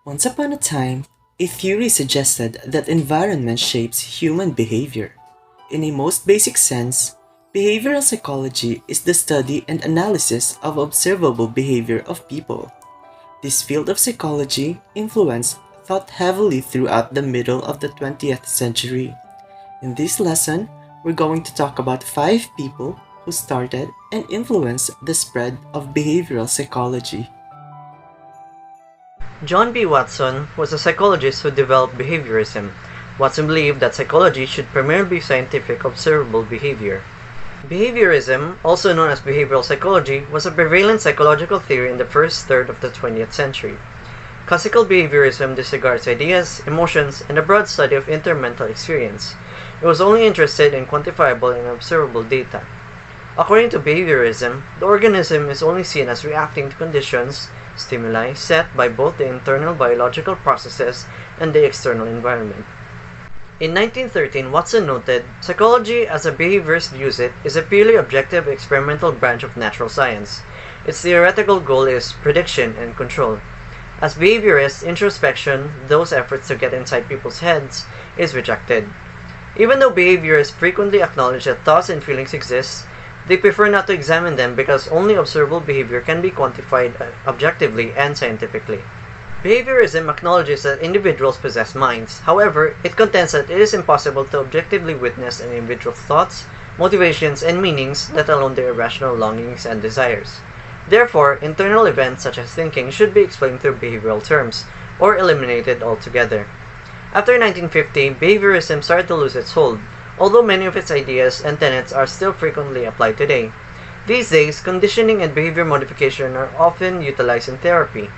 Once upon a time, a theory suggested that environment shapes human behavior. In a most basic sense, behavioral psychology is the study and analysis of observable behavior of people. This field of psychology influenced thought heavily throughout the middle of the 20th century. In this lesson, we're going to talk about 5 people who started and influenced the spread of behavioral psychology. John B. Watson was a psychologist who developed behaviorism. Watson believed that psychology should primarily be scientific observable behavior. Behaviorism, also known as behavioral psychology, was a prevalent psychological theory in the first third of the 20th century. Classical behaviorism disregards ideas, emotions, and a broad study of intermental experience. It was only interested in quantifiable and observable data. According to behaviorism, the organism is only seen as reacting to conditions, stimuli, set by both the internal biological processes and the external environment. In 1913, Watson noted, "Psychology, as a behaviorist views it, is a purely objective experimental branch of natural science. Its theoretical goal is prediction and control. As behaviorists, introspection, those efforts to get inside people's heads, is rejected. Even though behaviorists frequently acknowledge that thoughts and feelings exist, they prefer not to examine them because only observable behavior can be quantified objectively and scientifically." Behaviorism acknowledges that individuals possess minds. However, it contends that it is impossible to objectively witness an individual's thoughts, motivations, and meanings, let alone their irrational longings and desires. Therefore, internal events such as thinking should be explained through behavioral terms, or eliminated altogether. After 1950, behaviorism started to lose its hold, although many of its ideas and tenets are still frequently applied today. These days, conditioning and behavior modification are often utilized in therapy,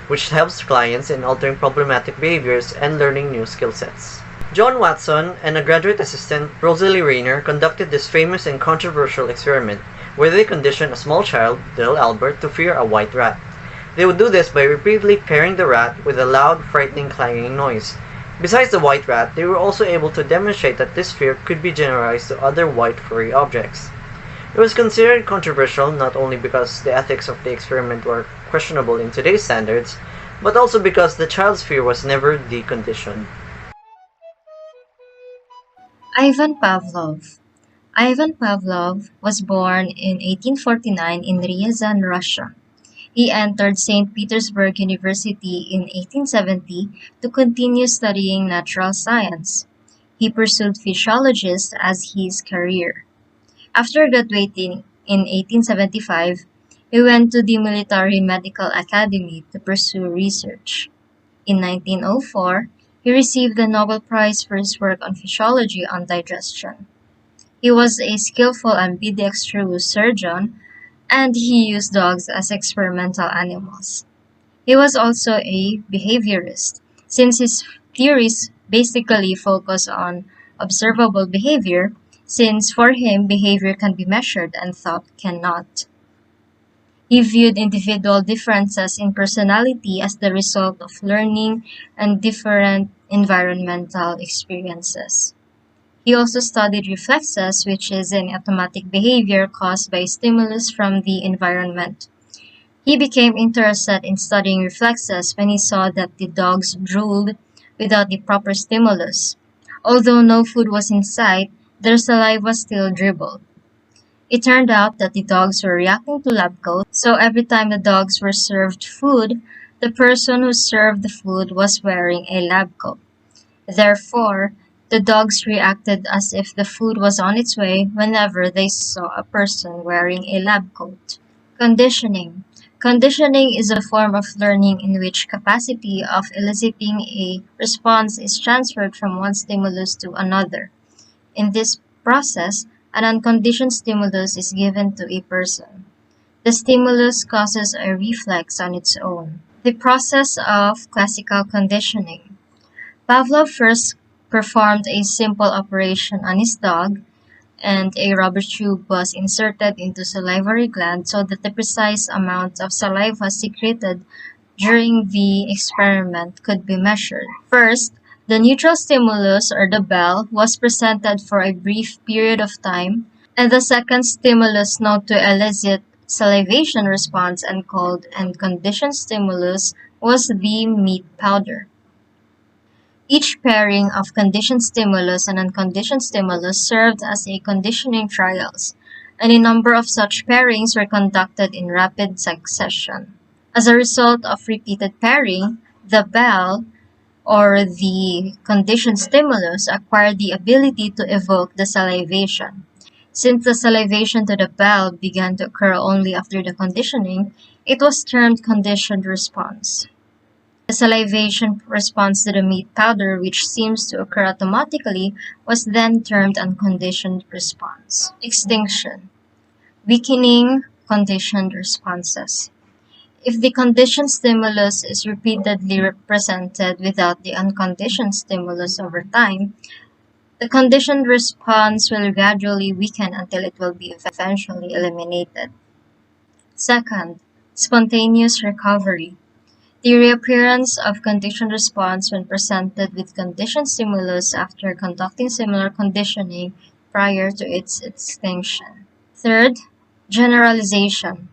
which helps clients in altering problematic behaviors and learning new skill sets. John Watson and a graduate assistant, Rosalie Rayner, conducted this famous and controversial experiment, where they conditioned a small child, little Albert, to fear a white rat. They would do this by repeatedly pairing the rat with a loud, frightening clanging noise. Besides the white rat, they were also able to demonstrate that this fear could be generalized to other white furry objects. It was considered controversial not only because the ethics of the experiment were questionable in today's standards, but also because the child's fear was never deconditioned. Ivan Pavlov. Ivan Pavlov was born in 1849 in Ryazan, Russia. He entered St. Petersburg University in 1870 to continue studying natural science. He pursued physiologist as his career. After graduating in 1875, he went to the Military Medical Academy to pursue research. In 1904, he received the Nobel Prize for his work on physiology on digestion. He was a skillful ambidextrous surgeon, and he used dogs as experimental animals. He was also a behaviorist, since his theories basically focus on observable behavior, since for him behavior can be measured and thought cannot. He viewed individual differences in personality as the result of learning and different environmental experiences. He also studied reflexes, which is an automatic behavior caused by stimulus from the environment. He became interested in studying reflexes when he saw that the dogs drooled without the proper stimulus. Although no food was in sight, their saliva still dribbled. It turned out that the dogs were reacting to lab coats, so every time the dogs were served food, the person who served the food was wearing a lab coat. Therefore, the dogs reacted as if the food was on its way whenever they saw a person wearing a lab coat. Conditioning. Conditioning is a form of learning in which capacity of eliciting a response is transferred from one stimulus to another. In this process, an unconditioned stimulus is given to a person. The stimulus causes a reflex on its own. The process of classical conditioning. Pavlov first performed a simple operation on his dog, and a rubber tube was inserted into salivary gland so that the precise amount of saliva secreted during the experiment could be measured. First, the neutral stimulus, or the bell, was presented for a brief period of time, and the second stimulus known to elicit salivation response and called unconditioned stimulus was the meat powder. Each pairing of conditioned stimulus and unconditioned stimulus served as a conditioning trials, and a number of such pairings were conducted in rapid succession. As a result of repeated pairing, the bell, or the conditioned stimulus, acquired the ability to evoke the salivation. Since the salivation to the bell began to occur only after the conditioning, it was termed conditioned response. The salivation response to the meat powder, which seems to occur automatically, was then termed unconditioned response. Extinction. Weakening conditioned responses. If the conditioned stimulus is repeatedly represented without the unconditioned stimulus over time, the conditioned response will gradually weaken until it will be eventually eliminated. Second, spontaneous recovery. The reappearance of conditioned response when presented with conditioned stimulus after conducting similar conditioning prior to its extinction. Third, generalization.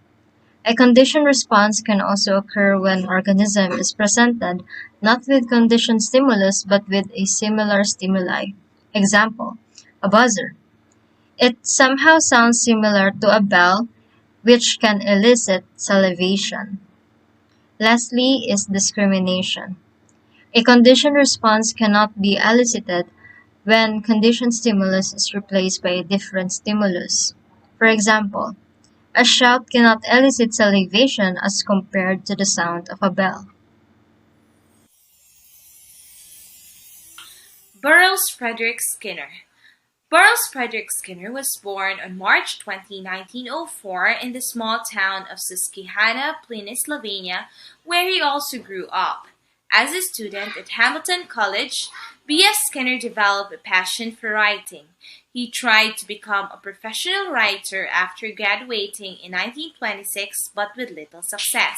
A conditioned response can also occur when organism is presented not with conditioned stimulus but with a similar stimuli. Example, a buzzer. It somehow sounds similar to a bell, which can elicit salivation. Lastly is discrimination. A conditioned response cannot be elicited when conditioned stimulus is replaced by a different stimulus. For example, a shout cannot elicit salivation as compared to the sound of a bell. Burroughs Frederick Skinner. Burroughs Frederick Skinner was born on March 20, 1904 in the small town of Susquehanna, Pennsylvania, where he also grew up. As a student at Hamilton College, B.F. Skinner developed a passion for writing. He tried to become a professional writer after graduating in 1926, but with little success.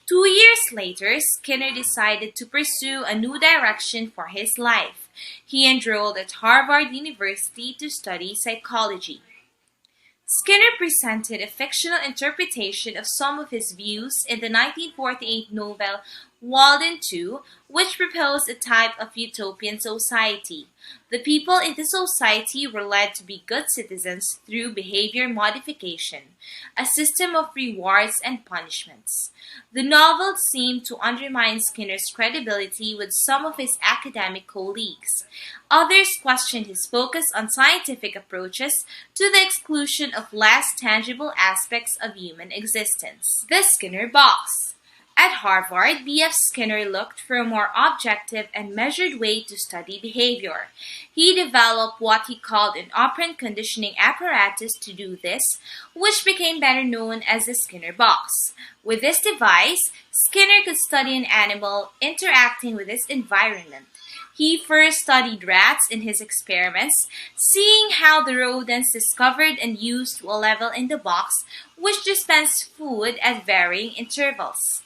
2 years later, Skinner decided to pursue a new direction for his life. He enrolled at Harvard University to study psychology. Skinner presented a fictional interpretation of some of his views in the 1948 novel Walden 2, which proposed a type of utopian society. The people in the society were led to be good citizens through behavior modification, a system of rewards and punishments. The novel seemed to undermine Skinner's credibility with some of his academic colleagues. Others questioned his focus on scientific approaches to the exclusion of less tangible aspects of human existence. The Skinner Box. At Harvard, B.F. Skinner looked for a more objective and measured way to study behavior. He developed what he called an operant conditioning apparatus to do this, which became better known as the Skinner Box. With this device, Skinner could study an animal interacting with its environment. He first studied rats in his experiments, seeing how the rodents discovered and used a level in the box, which dispensed food at varying intervals.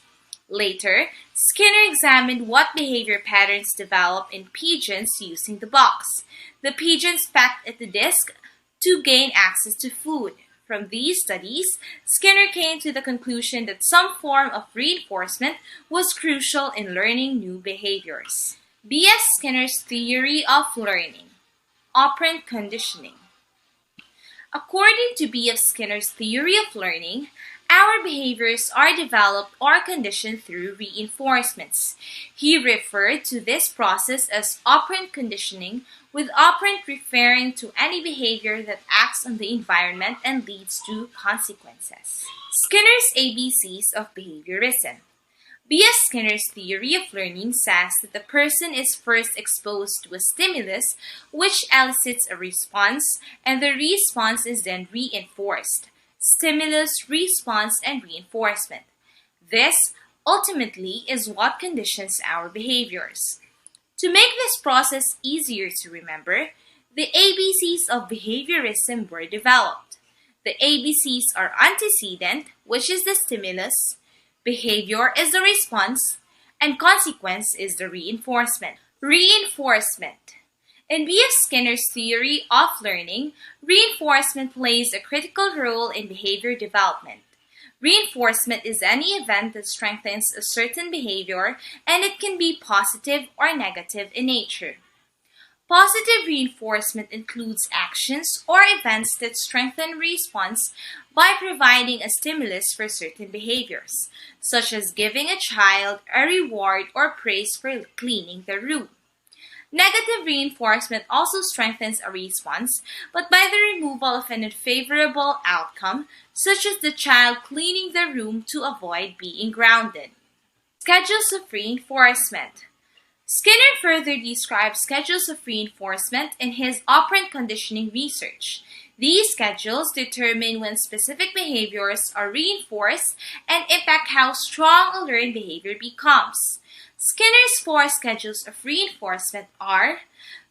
Later, Skinner examined what behavior patterns develop in pigeons using the box. The pigeons pecked at the disc to gain access to food. From these studies, Skinner came to the conclusion that some form of reinforcement was crucial in learning new behaviors. B.F. Skinner's theory of learning. Operant conditioning. According to B.F. Skinner's theory of learning, our behaviors are developed or conditioned through reinforcements. He referred to this process as operant conditioning, with operant referring to any behavior that acts on the environment and leads to consequences. Skinner's ABCs of Behaviorism. B.F. Skinner's theory of learning says that the person is first exposed to a stimulus which elicits a response, and the response is then reinforced. Stimulus, response, and reinforcement. This, ultimately, is what conditions our behaviors. To make this process easier to remember, the ABCs of behaviorism were developed. The ABCs are antecedent, which is the stimulus, behavior is the response, and consequence is the reinforcement. Reinforcement. In B.F. Skinner's theory of learning, reinforcement plays a critical role in behavior development. Reinforcement is any event that strengthens a certain behavior, and it can be positive or negative in nature. Positive reinforcement includes actions or events that strengthen response by providing a stimulus for certain behaviors, such as giving a child a reward or praise for cleaning the room. Negative reinforcement also strengthens a response, but by the removal of an unfavorable outcome, such as the child cleaning the room to avoid being grounded. Schedules of reinforcement. Skinner further describes schedules of reinforcement in his operant conditioning research. These schedules determine when specific behaviors are reinforced and impact how strong a learned behavior becomes. Skinner's 4 schedules of reinforcement are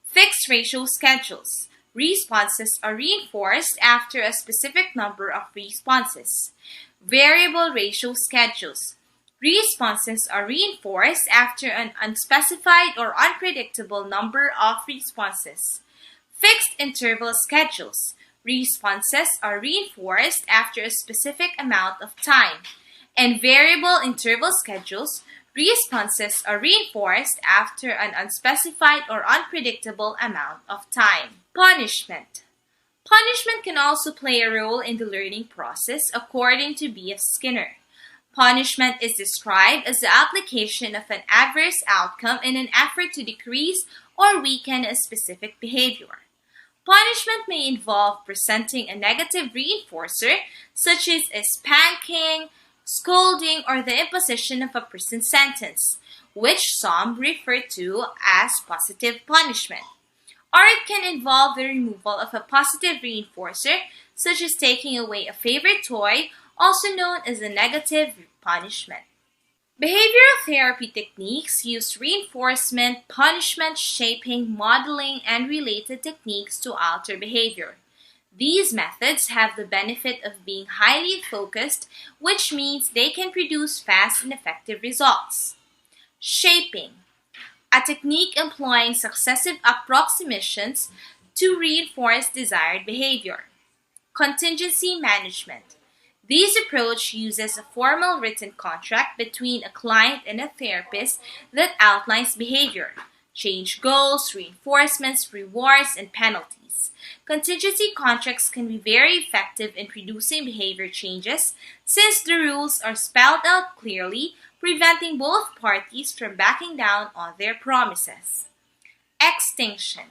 fixed ratio schedules. Responses are reinforced after a specific number of responses. Variable ratio schedules. Responses are reinforced after an unspecified or unpredictable number of responses. Fixed interval schedules. Responses are reinforced after a specific amount of time. And variable interval schedules. Responses are reinforced after an unspecified or unpredictable amount of time. Punishment. Punishment can also play a role in the learning process according to B.F. Skinner. Punishment is described as the application of an adverse outcome in an effort to decrease or weaken a specific behavior. Punishment may involve presenting a negative reinforcer, such as a spanking, scolding, or the imposition of a prison sentence, which some refer to as positive punishment. Or it can involve the removal of a positive reinforcer, such as taking away a favorite toy, also known as a negative punishment. Behavioral therapy techniques use reinforcement, punishment, shaping, modeling, and related techniques to alter behavior. These methods have the benefit of being highly focused, which means they can produce fast and effective results. Shaping, a technique employing successive approximations to reinforce desired behavior. Contingency management. This approach uses a formal written contract between a client and a therapist that outlines behavior, change goals, reinforcements, rewards, and penalties. Contingency contracts can be very effective in producing behavior changes since the rules are spelled out clearly, preventing both parties from backing down on their promises. Extinction.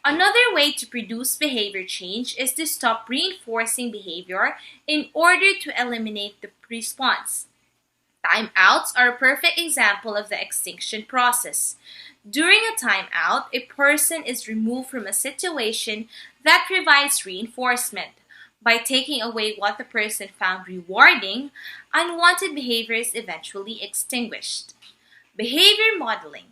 Another way to produce behavior change is to stop reinforcing behavior in order to eliminate the response. Timeouts are a perfect example of the extinction process. During a timeout, a person is removed from a situation that provides reinforcement. By taking away what the person found rewarding, unwanted behavior is eventually extinguished. Behavior modeling.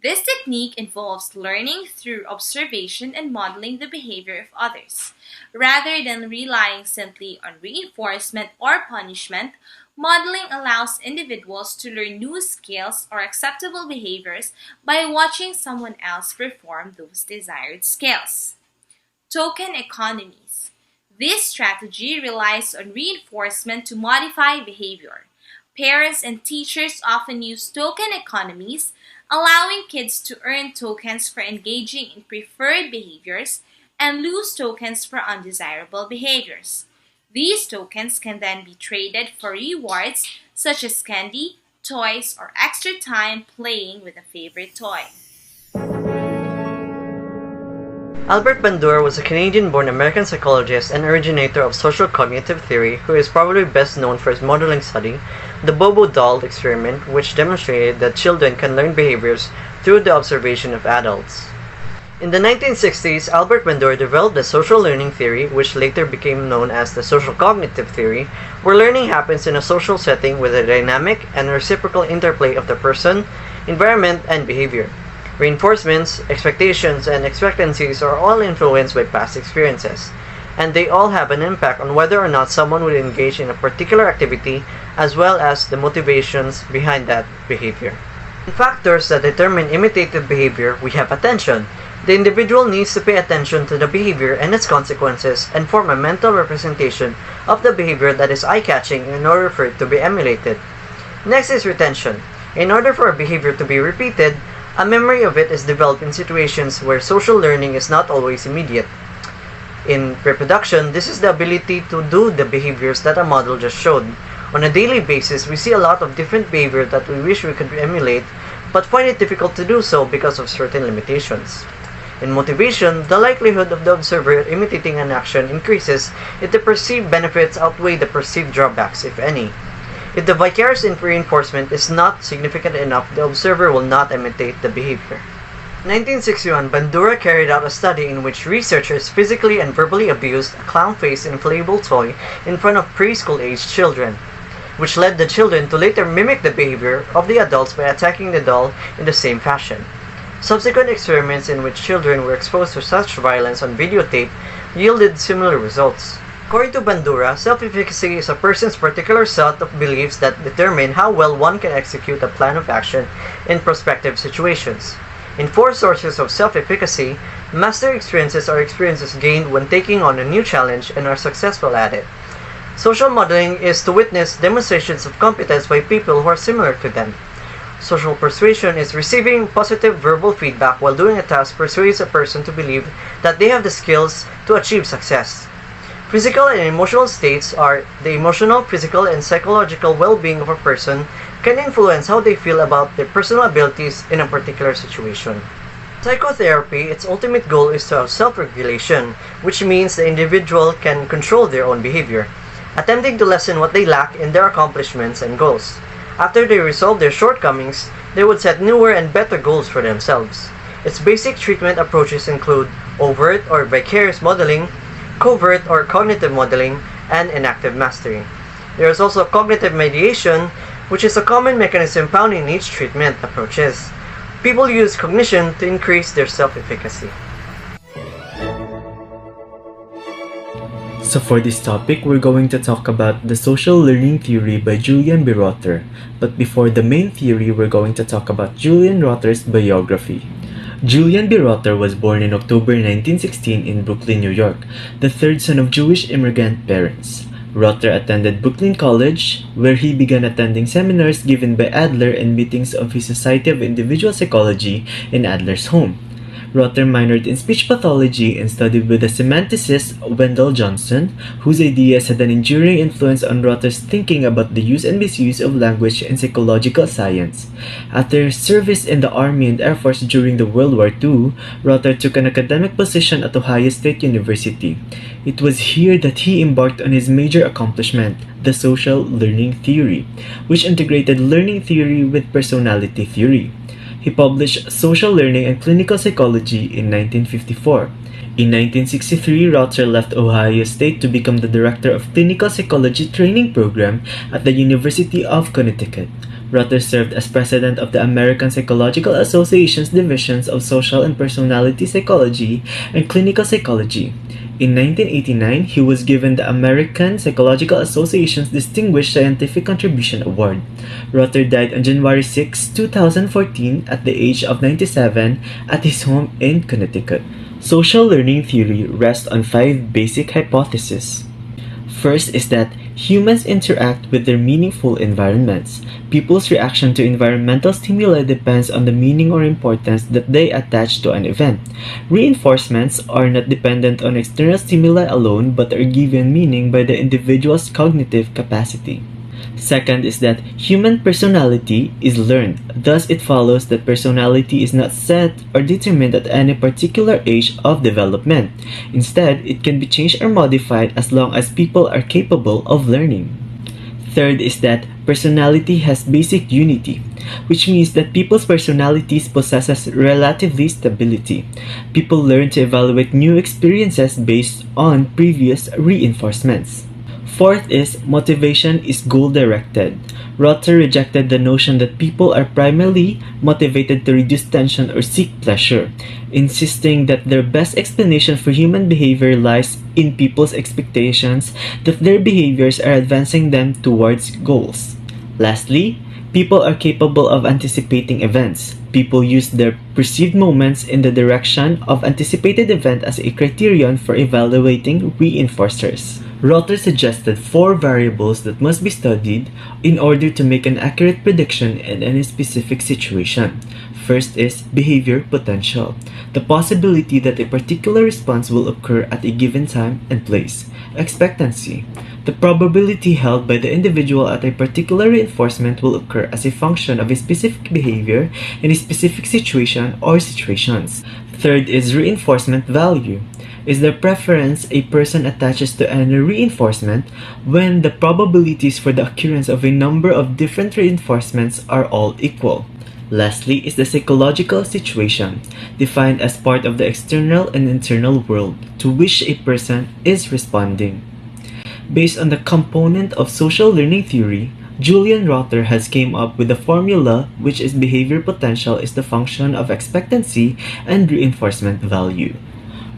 This technique involves learning through observation and modeling the behavior of others. Rather than relying simply on reinforcement or punishment, modeling allows individuals to learn new skills or acceptable behaviors by watching someone else perform those desired skills. Token economies. This strategy relies on reinforcement to modify behavior. Parents and teachers often use token economies, allowing kids to earn tokens for engaging in preferred behaviors and lose tokens for undesirable behaviors. These tokens can then be traded for rewards such as candy, toys, or extra time playing with a favorite toy. Albert Bandura was a Canadian-born American psychologist and originator of social cognitive theory who is probably best known for his modeling study, the Bobo doll experiment, which demonstrated that children can learn behaviors through the observation of adults. In the 1960s, Albert Bandura developed the social learning theory, which later became known as the social cognitive theory, where learning happens in a social setting with a dynamic and reciprocal interplay of the person, environment, and behavior. Reinforcements, expectations, and expectancies are all influenced by past experiences, and they all have an impact on whether or not someone would engage in a particular activity as well as the motivations behind that behavior. In factors that determine imitative behavior, we have attention, The individual needs to pay attention to the behavior and its consequences and form a mental representation of the behavior that is eye-catching in order for it to be emulated. Next is retention. In order for a behavior to be repeated, a memory of it is developed in situations where social learning is not always immediate. In reproduction, this is the ability to do the behaviors that a model just showed. On a daily basis, we see a lot of different behavior that we wish we could emulate, but find it difficult to do so because of certain limitations. In motivation, the likelihood of the observer imitating an action increases if the perceived benefits outweigh the perceived drawbacks, if any. If the vicarious reinforcement is not significant enough, the observer will not imitate the behavior. In 1961, Bandura carried out a study in which researchers physically and verbally abused a clown-faced inflatable toy in front of preschool-aged children, which led the children to later mimic the behavior of the adults by attacking the doll in the same fashion. Subsequent experiments in which children were exposed to such violence on videotape yielded similar results. According to Bandura, self-efficacy is a person's particular set of beliefs that determine how well one can execute a plan of action in prospective situations. In 4 sources of self-efficacy, master experiences are experiences gained when taking on a new challenge and are successful at it. Social modeling is to witness demonstrations of competence by people who are similar to them. Social persuasion is receiving positive verbal feedback while doing a task persuades a person to believe that they have the skills to achieve success. Physical and emotional states are the emotional, physical, and psychological well-being of a person can influence how they feel about their personal abilities in a particular situation. Psychotherapy, its ultimate goal is to have self-regulation, which means the individual can control their own behavior, attempting to lessen what they lack in their accomplishments and goals. After they resolve their shortcomings, they would set newer and better goals for themselves. Its basic treatment approaches include overt or vicarious modeling, covert or cognitive modeling, and enactive mastery. There is also cognitive mediation, which is a common mechanism found in each treatment approaches. People use cognition to increase their self-efficacy. So for this topic, we're going to talk about the social learning theory by Julian B. Rother. But before the main theory, we're going to talk about Julian Rother's biography. Julian B. Rother was born in October 1916 in Brooklyn, New York, the third son of Jewish immigrant parents. Rother attended Brooklyn College, where he began attending seminars given by Adler and meetings of his Society of Individual Psychology in Adler's home. Rother minored in speech pathology and studied with the semanticist Wendell Johnson, whose ideas had an enduring influence on Rother's thinking about the use and misuse of language in psychological science. After his service in the Army and Air Force during the World War II, Rother took an academic position at Ohio State University. It was here that he embarked on his major accomplishment, the social learning theory, which integrated learning theory with personality theory. He published Social Learning and Clinical Psychology in 1954. In 1963, Rother left Ohio State to become the director of Clinical Psychology Training Program at the University of Connecticut. Rother served as president of the American Psychological Association's divisions of Social and Personality Psychology and Clinical Psychology. In 1989, he was given the American Psychological Association's Distinguished Scientific Contribution Award. Rother died on January 6, 2014 at the age of 97 at his home in Connecticut. Social learning theory rests on 5 basic hypotheses. First is that humans interact with their meaningful environments. People's reaction to environmental stimuli depends on the meaning or importance that they attach to an event. Reinforcements are not dependent on external stimuli alone but are given meaning by the individual's cognitive capacity. Second is that human personality is learned. Thus, it follows that personality is not set or determined at any particular age of development. Instead, it can be changed or modified as long as people are capable of learning. Third is that personality has basic unity, which means that people's personalities possesses relatively stability. People learn to evaluate new experiences based on previous reinforcements. Fourth is motivation is goal-directed. Rother rejected the notion that people are primarily motivated to reduce tension or seek pleasure, insisting that their best explanation for human behavior lies in people's expectations that their behaviors are advancing them towards goals. Lastly, People are capable of anticipating events. People use their perceived moments in the direction of anticipated event as a criterion for evaluating reinforcers. Rother suggested 4 variables that must be studied in order to make an accurate prediction in any specific situation. First is behavior potential, the possibility that a particular response will occur at a given time and place. Expectancy, the probability held by the individual at a particular reinforcement will occur as a function of a specific behavior in a specific situation or situations. Third is reinforcement value, is the preference a person attaches to any reinforcement when the probabilities for the occurrence of a number of different reinforcements are all equal. Lastly is the psychological situation, defined as part of the external and internal world to which a person is responding. Based on the component of social learning theory, Julian Rother has came up with a formula which is behavior potential is the function of expectancy and reinforcement value.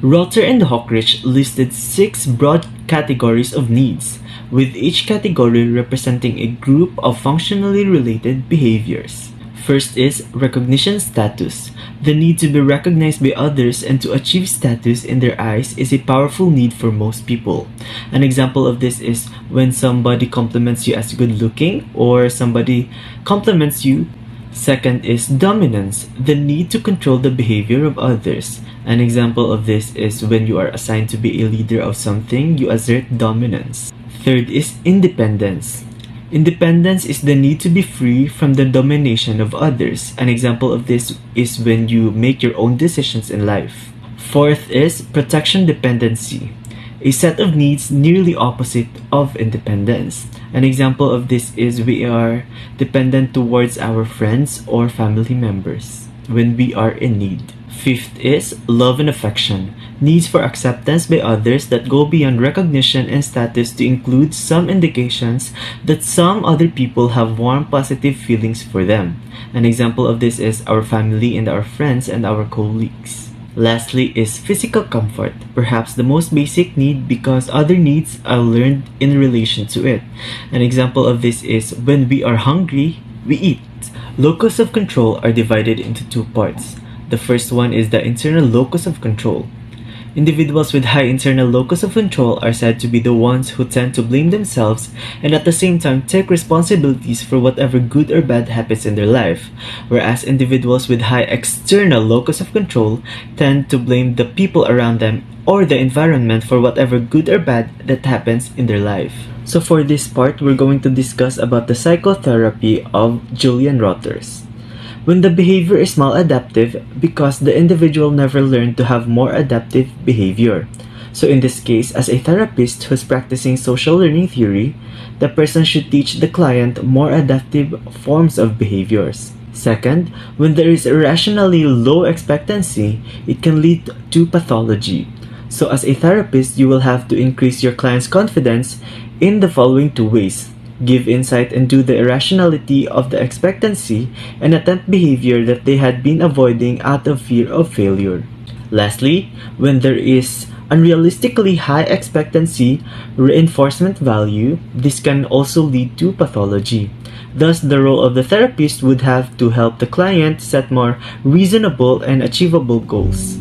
Rother and Hockrich listed 6 broad categories of needs, with each category representing a group of functionally related behaviors. First is recognition status. The need to be recognized by others and to achieve status in their eyes is a powerful need for most people. An example of this is when somebody compliments you as good looking or somebody compliments you. Second is dominance, the need to control the behavior of others. An example of this is when you are assigned to be a leader of something, you assert dominance. Third is independence. Independence is the need to be free from the domination of others. An example of this is when you make your own decisions in life. Fourth is protection dependency, a set of needs nearly opposite of independence. An example of this is we are dependent towards our friends or family members when we are in need. Fifth is love and affection, needs for acceptance by others that go beyond recognition and status to include some indications that some other people have warm positive feelings for them. An example of this is our family and our friends and our colleagues. Lastly is physical comfort, perhaps the most basic need because other needs are learned in relation to it. An example of this is when we are hungry, we eat. Locus of control are divided into 2 parts. The first one is the internal locus of control. Individuals with high internal locus of control are said to be the ones who tend to blame themselves and at the same time take responsibilities for whatever good or bad happens in their life, whereas individuals with high external locus of control tend to blame the people around them or the environment for whatever good or bad that happens in their life. So for this part, we're going to discuss about the psychotherapy of Julian Rother's. When the behavior is maladaptive because the individual never learned to have more adaptive behavior. So in this case, as a therapist who's practicing social learning theory, the person should teach the client more adaptive forms of behaviors. Second, when there is irrationally low expectancy, it can lead to pathology. So as a therapist, you will have to increase your client's confidence in the following 2 ways. Give insight into the irrationality of the expectancy and attempt behavior that they had been avoiding out of fear of failure. Lastly, when there is unrealistically high expectancy reinforcement value, this can also lead to pathology. Thus, the role of the therapist would have to help the client set more reasonable and achievable goals.